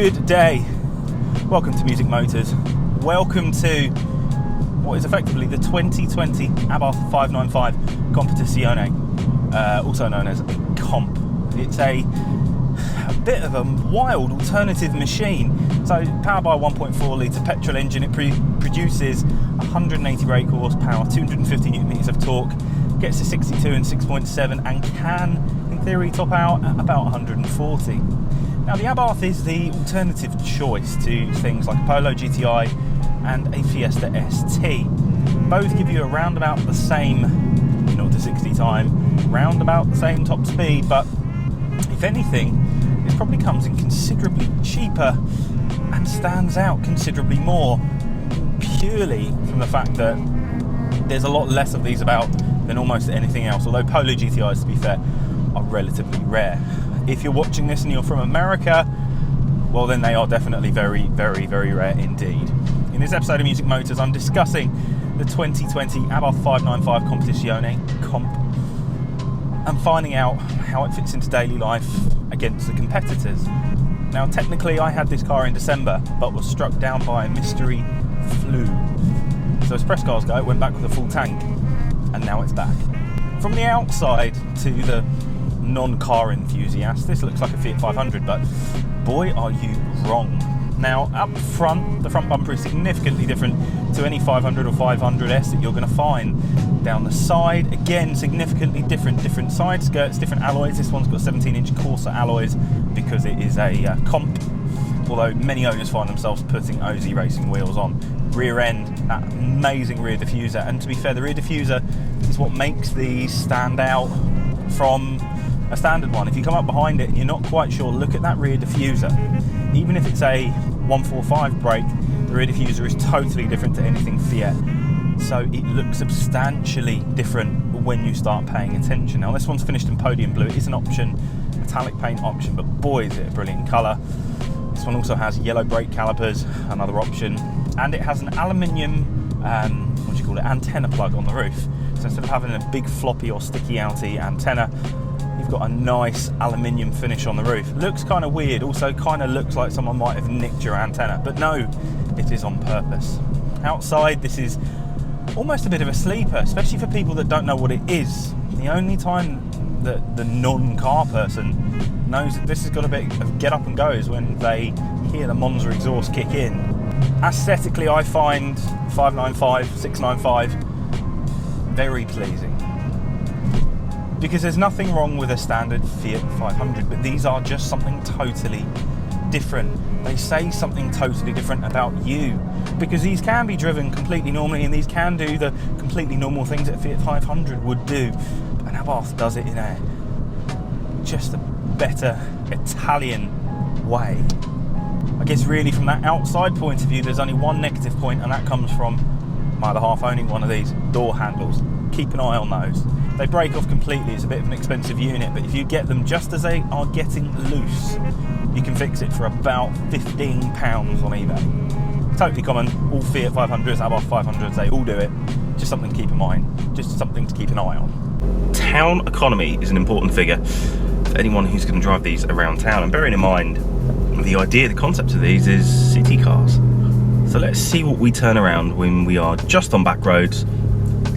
Good day. Welcome to Music Motors. Welcome to what is effectively the 2020 Abarth 595 Competizione, also known as a comp. It's a bit of a wild alternative machine. So powered by a 1.4 litre petrol engine, it produces 180 brake horsepower, 250 newton meters of torque, gets to 62 and 6.7 and can, in theory, top out at about 140. Now the Abarth is the alternative choice to things like a Polo GTI and a Fiesta ST. Both give you around about the same 0 to 60 time, round about the same top speed, but if anything, it probably comes in considerably cheaper and stands out considerably more, purely from the fact that there's a lot less of these about than almost anything else, although Polo GTIs, to be fair, are relatively rare. If you're watching this and you're from America, well then they are definitely very, very, very rare indeed. In this episode of Music Motors, I'm discussing the 2020 Abarth 595 Competizione comp and finding out how it fits into daily life against the competitors. Now technically I had this car in December but was struck down by a mystery flu. So as press cars go, it went back with a full tank and now it's back. From the outside to the non-car enthusiast, this looks like a Fiat 500, but boy are you wrong. Now up front, the front bumper is significantly different to any 500 or 500S that you're going to find. Down the side, again, significantly different side skirts, different alloys. This one's got 17-inch Corsa alloys because it is a comp, although many owners find themselves putting OZ racing wheels on. Rear end, that amazing rear diffuser, and to be fair, the rear diffuser is what makes these stand out from a standard one. If you come up behind it and you're not quite sure, look at that rear diffuser. Even if it's a 145 brake, the rear diffuser is totally different to anything Fiat, so it looks substantially different when you start paying attention. Now this one's finished in podium blue. It is an option, metallic paint option, but boy is it a brilliant colour. This one also has yellow brake calipers, another option, and it has an aluminium antenna plug on the roof. So instead of having a big floppy or sticky outy antenna, you've got a nice aluminium finish on the roof. Looks kind of weird, also kind of looks like someone might have nicked your antenna, but no, it is on purpose. Outside, this is almost a bit of a sleeper, especially for people that don't know what it is. The only time that the non-car person knows that this has got a bit of get up and go is when they hear the Monza exhaust kick in. Aesthetically, I find 595, 695 very pleasing, because there's nothing wrong with a standard Fiat 500, but these are just something totally different. They say something totally different about you, because these can be driven completely normally and these can do the completely normal things that Fiat 500 would do, but an Abarth does it in just a better Italian way. I guess really from that outside point of view, there's only one negative point, and that comes from my other half owning one of these door handles. Keep an eye on those. They break off completely. It's a bit of an expensive unit, but if you get them just as they are getting loose, you can fix it for about £15 on eBay. Totally common. All Fiat 500s, Abarth 500s, they all do it. Just something to keep in mind. Just something to keep an eye on. Town economy is an important figure for anyone who's going to drive these around town. And bearing in mind, the idea, the concept of these is city cars. So let's see what we turn around when we are just on back roads,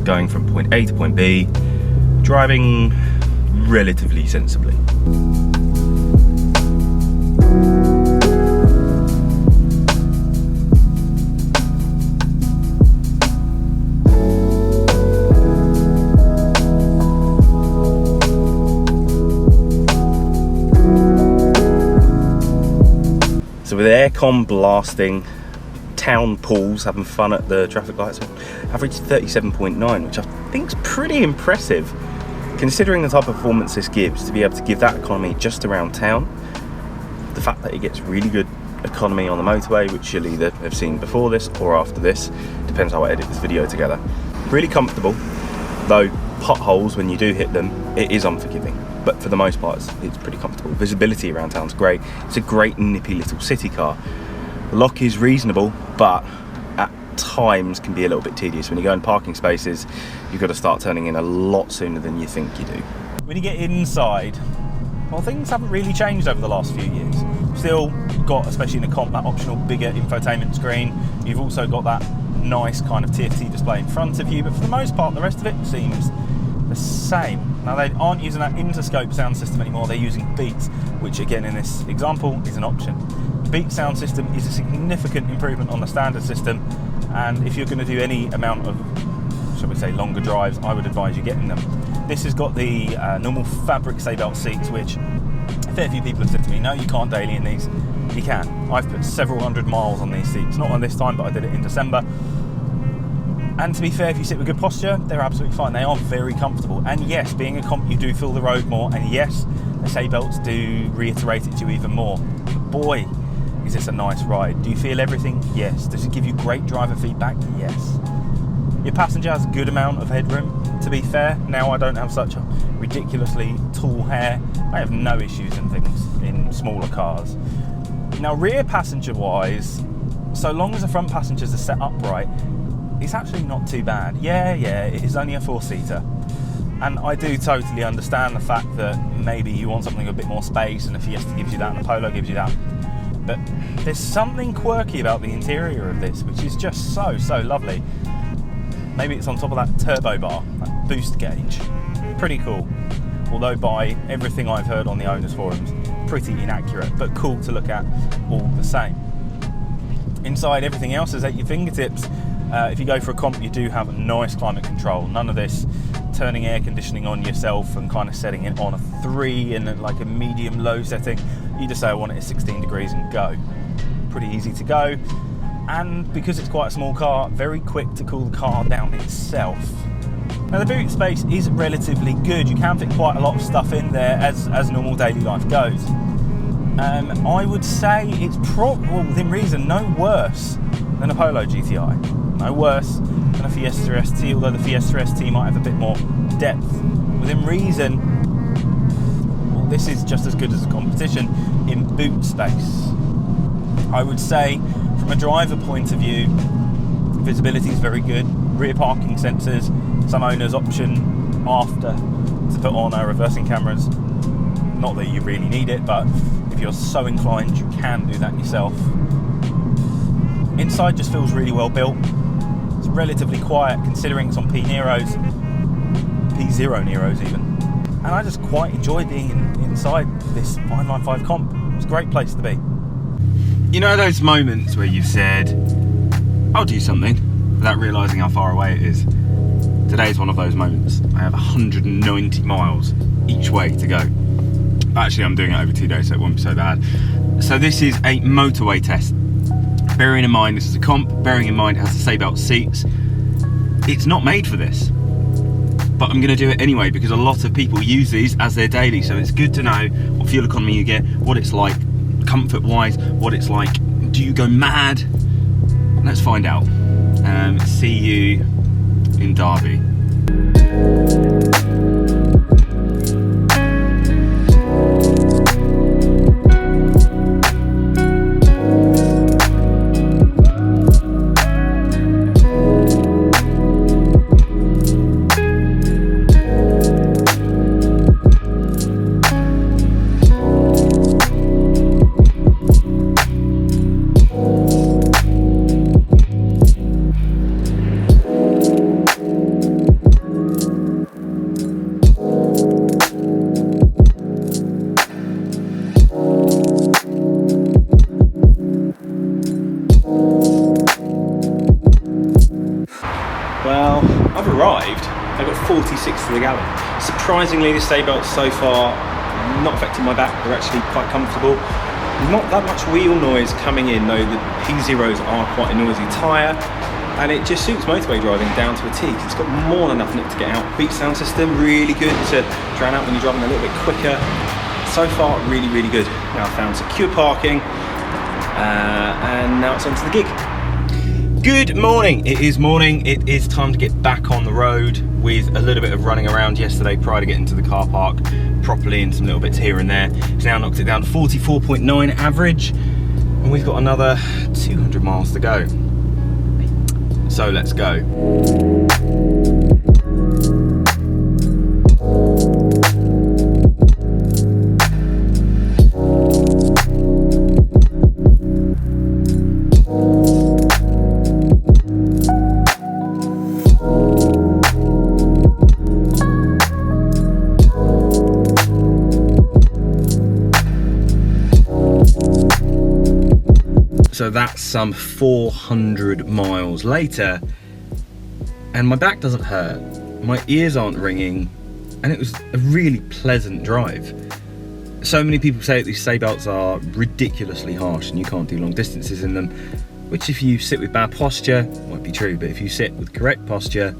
going from point A to point B, driving relatively sensibly. So with aircon blasting, town pools, having fun at the traffic lights, average 37.9, which I think is pretty impressive considering the type of performance this gives, to be able to give that economy just around town. The fact that it gets really good economy on the motorway, which you'll either have seen before this or after this, depends how I edit this video together. Really comfortable, though potholes, when you do hit them, it is unforgiving, but for the most part it's pretty comfortable. Visibility around town's great. It's a great nippy little city car. The lock is reasonable, but at times can be a little bit tedious. When you go in parking spaces, you've got to start turning in a lot sooner than you think you do. When you get inside, well, things haven't really changed over the last few years. still got, especially in the comp, that optional bigger infotainment screen. You've also got that nice kind of TFT display in front of you, but for the most part the rest of it seems the same. Now, they aren't using that Interscope sound system anymore, they're using Beats, which again in this example is an option. The Beats sound system is a significant improvement on the standard system, and if you're going to do any amount of, shall we say, longer drives, I would advise you getting them. This has got the normal fabric seatbelt seats, which a fair few people have said to me, no, you can't daily in these. You can. I've put several hundred miles on these seats, not on this time, but I did it in December. And to be fair, if you sit with good posture, they're absolutely fine. They are very comfortable. And yes, being a comp, you do feel the road more. And yes, the seatbelts do reiterate it to you even more. But boy, is this a nice ride. Do you feel everything? Yes. Does it give you great driver feedback? Yes. Your passenger has a good amount of headroom, to be fair. Now I don't have such a ridiculously tall hair. I have no issues in things in smaller cars. Now, rear passenger wise, so long as the front passengers are set upright, it's actually not too bad. Yeah, it is only a 4-seater. And I do totally understand the fact that maybe you want something with a bit more space, and the Fiesta gives you that and the Polo gives you that. But there's something quirky about the interior of this, which is just so lovely. Maybe it's on top of that turbo bar, that boost gauge. Pretty cool. Although by everything I've heard on the owners' forums, pretty inaccurate, but cool to look at all the same. Inside, everything else is at your fingertips. If you go for a comp, you do have nice climate control. None of this turning air conditioning on yourself and kind of setting it on a 3 and like a medium low setting. You just say I want it at 16 degrees and go. Pretty easy to go. And because it's quite a small car, very quick to cool the car down itself. Now, the boot space is relatively good. You can fit quite a lot of stuff in there as normal daily life goes. I would say it's within reason, no worse than a Polo GTI. No worse than a Fiesta ST, although the Fiesta ST might have a bit more depth. Within reason, well, this is just as good as a Competition in boot space. I would say, from a driver point of view, visibility is very good. Rear parking sensors, some owners option after to put on reversing cameras. Not that you really need it, but if you're so inclined, you can do that yourself. Inside just feels really well built. It's relatively quiet considering it's on P0 Neros even. And I just quite enjoy being inside this 595 comp. It's a great place to be. You know those moments where you've said, I'll do something, without realising how far away it is? Today's one of those moments. I have 190 miles each way to go. Actually, I'm doing it over 2 days, so it won't be so bad. So this is a motorway test. Bearing in mind this is a comp, bearing in mind it has the seatbelt seats. It's not made for this, but I'm going to do it anyway because a lot of people use these as their daily, so it's good to know what fuel economy you get, what it's like comfort wise, what it's like. Do you go mad? Let's find out. See you in Derby. Well, I've arrived. I've got 46 to the gallon. Surprisingly, the stay belts so far not affecting my back. They're actually quite comfortable. Not that much wheel noise coming in, though the P0s are quite a noisy tyre, and it just suits motorway driving down to a T. It's got more than enough in it to get out. Beat sound system, really good to drown out when you're driving a little bit quicker. So far, really, really good. Now I've found secure parking, and now it's onto the gig. Good morning, it is morning. It is time to get back on the road with a little bit of running around yesterday prior to getting to the car park properly and some little bits here and there. It's now knocked it down to 44.9 average, and we've got another 200 miles to go. So let's go. So that's some 400 miles later, and my back doesn't hurt, my ears aren't ringing, and it was a really pleasant drive. So many people say that these seatbelts are ridiculously harsh and you can't do long distances in them, which if you sit with bad posture, might be true, but if you sit with correct posture,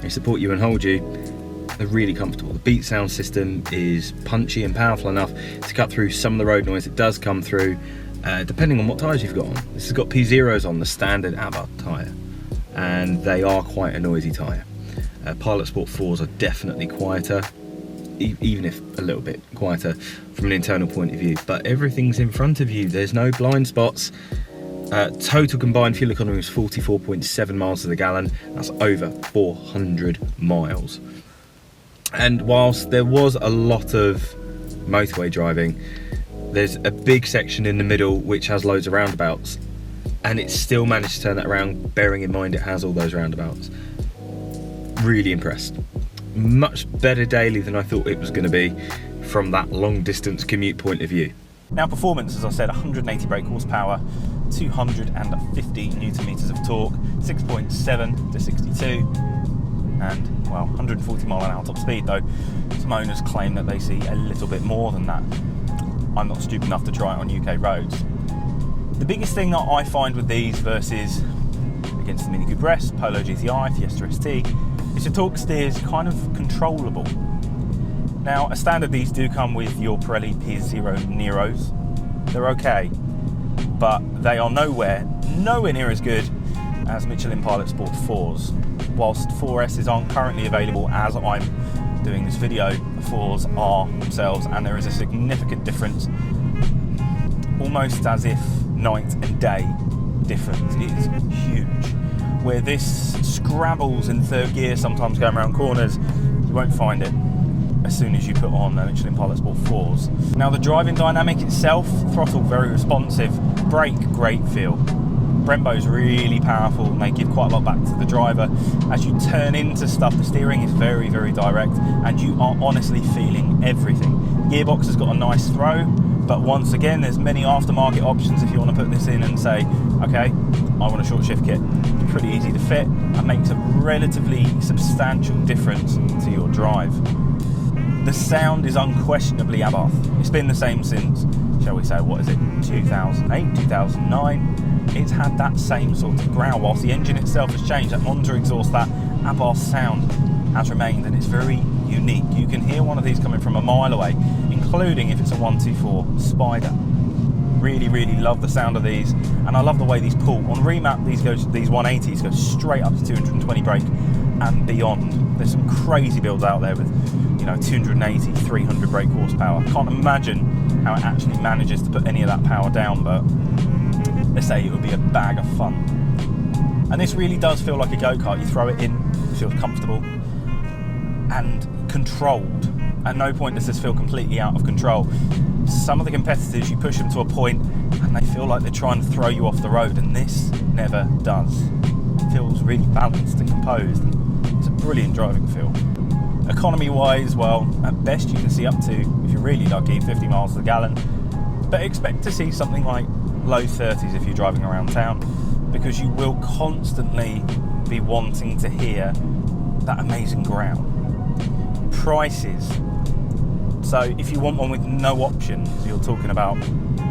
they support you and hold you, they're really comfortable. The Beat sound system is punchy and powerful enough to cut through some of the road noise that does come through, depending on what tyres you've got on. This has got P0s on, the standard Abarth tyre, and they are quite a noisy tyre. Pilot Sport 4s are definitely quieter, even if a little bit quieter from an internal point of view, but everything's in front of you, there's no blind spots. Total combined fuel economy was 44.7 miles to the gallon. That's over 400 miles. And whilst there was a lot of motorway driving, there's a big section in the middle which has loads of roundabouts, and it still managed to turn that around, bearing in mind it has all those roundabouts. Really impressed. Much better daily than I thought it was going to be from that long distance commute point of view. Now performance, as I said, 180 brake horsepower, 250 newton meters of torque, 6.7 to 62, and well, 140 mile an hour top speed, though some owners claim that they see a little bit more than that. I'm not stupid enough to try it on UK roads. The biggest thing that I find with these versus against the Mini Cooper S, Polo GTI, Fiesta ST, is the torque steer is kind of controllable. Now, as standard, these do come with your Pirelli P0 Neros. They're okay, but they are nowhere near as good as Michelin Pilot Sport 4s. Whilst 4Ss aren't currently available as I'm doing this video, the 4s are themselves, and there is a significant difference, almost as if night and day difference. It is huge. Where this scrabbles in third gear, sometimes going around corners, you won't find it as soon as you put on the Michelin Pilot Sport 4s. Now the driving dynamic itself, throttle very responsive, brake great feel. Brembo's really powerful and they give quite a lot back to the driver. As you turn into stuff, the steering is very, very direct and you are honestly feeling everything. Gearbox has got a nice throw, but once again, there's many aftermarket options if you want to put this in and say, okay, I want a short shift kit. It's pretty easy to fit and makes a relatively substantial difference to your drive. The sound is unquestionably Abarth. It's been the same since, shall we say, 2008, 2009. It's had that same sort of growl. Whilst the engine itself has changed, that monitor exhaust, that Abarth sound has remained, and it's very unique. You can hear one of these coming from a mile away, including if it's a 124 Spider. Really, really love the sound of these, and I love the way these pull. On remap, these 180s go straight up to 220 brake and beyond. There's some crazy builds out there with 280, 300 brake horsepower. Can't imagine how it actually manages to put any of that power down, but let's say it would be a bag of fun. And this really does feel like a go-kart. You throw it in, it feels comfortable and controlled. At no point does this feel completely out of control. Some of the competitors, you push them to a point and they feel like they're trying to throw you off the road, and this never does. It feels really balanced and composed, and it's a brilliant driving feel. Economy wise, well, at best you can see up to, if you're really lucky, 50 miles to the gallon, but expect to see something like low 30s if you're driving around town, because you will constantly be wanting to hear that amazing growl. Prices. So if you want one with no options, you're talking about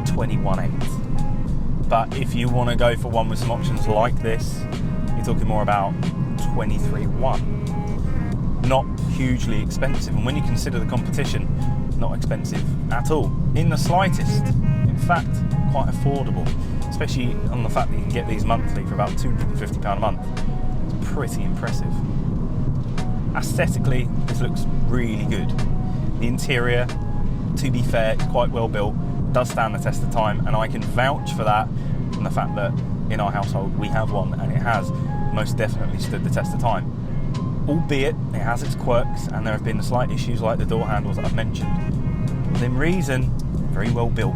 21.8. But if you want to go for one with some options like this, you're talking more about 23.1. Not hugely expensive, and when you consider the competition, not expensive at all, in the slightest. In fact, quite affordable, especially on the fact that you can get these monthly for about £250 a month. It's pretty impressive. Aesthetically, this looks really good. The interior, to be fair, is quite well built, does stand the test of time, and I can vouch for that from the fact that in our household we have one, and it has most definitely stood the test of time. Albeit it has its quirks, and there have been slight issues like the door handles that I've mentioned. Within reason, very well built.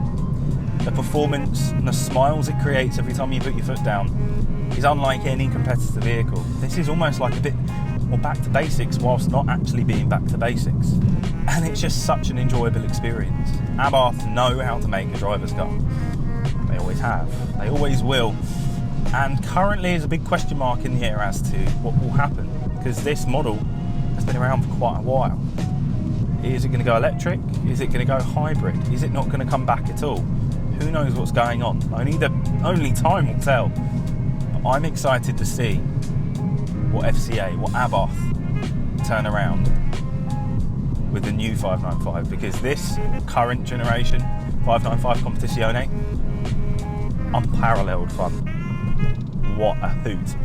The performance and the smiles it creates every time you put your foot down is unlike any competitor vehicle. This is almost like a bit more back to basics whilst not actually being back to basics. And it's just such an enjoyable experience. Abarth know how to make a driver's car. They They always have. They always will. And currently is a big question mark in the air as to what will happen, because this model has been around for quite a while. Is it going to go electric? Is it going to go hybrid? Is it not going to come back at all? Who knows what's going on? Only time will tell. But I'm excited to see what FCA, what Abarth turn around with the new 595, because this current generation 595 Competizione, unparalleled fun. What a hoot.